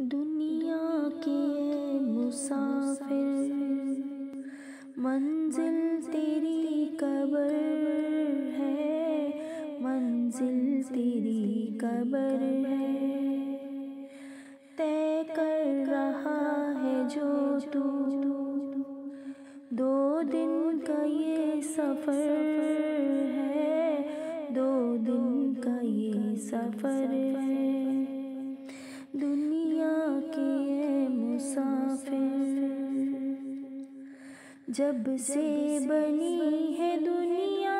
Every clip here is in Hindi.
दुनिया के मुसाफिर, मंजिल तेरी कब्र है, मंजिल तेरी कब्र है। तय कर रहा है जो तू 2 दिन का ये सफ़र है, 2 दिन का ये सफ़र है। दुनिया के ये मुसाफिर, जब से बनी है दुनिया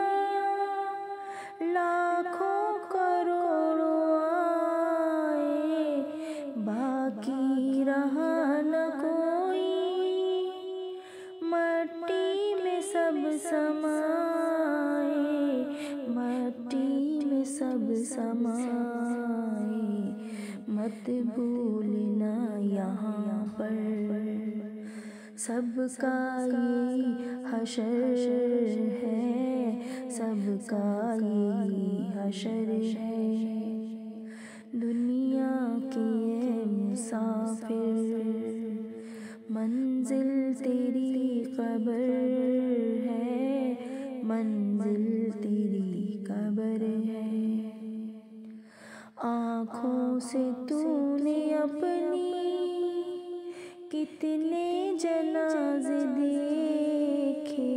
लाखों करोड़ों आए, बाकी रहा न कोई, मट्टी में सब समाए, मट्टी में सब समाए। मत भूलना यहाँ पर सबका ये हशर है, सबका ये हशर है। दुनिया के ये मुसाफिर, मंजिल तेरी कब्र है, मंजिल तेरी कब्र है। आँखों से तूने अपनी कितने जनाज़े देखे,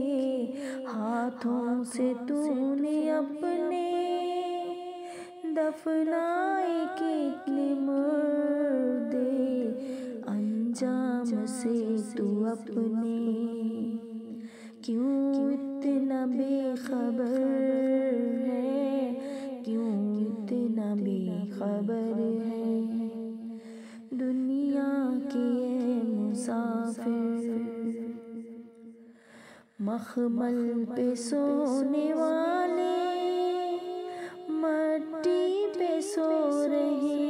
हाथों से तूने अपने दफनाए कितने मुर्दे, अंजाम से तू अपने क्यों इतना बेखबर है, क्यों इतना बेखबर है। दुनिया के ये मुसाफिर, मखमल पे सोने वाले मट्टी पे सो रहे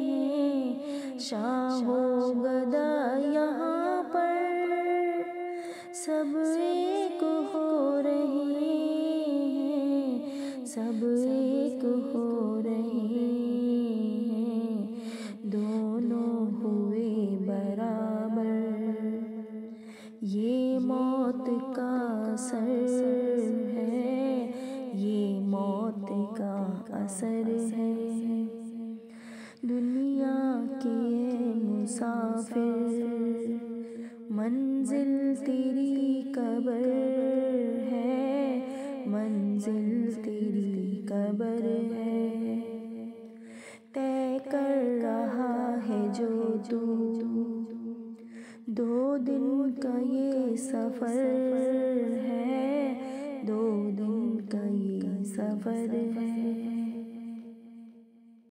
हैं, शाहो गदा यहाँ पर सब एक हो रहे हैं, सब एक हो रहे हैं। दोनों हुए बराबर, ये मौत का असर है, ये मौत का असर है। दुनिया के ये मुसाफिर, मंजिल तेरी कब्र है, मंजिल तेरी कब्र है। तय कर रहा है जो तू 2 दिन का ये सफ़र है, 2 दिन का ये सफ़र है।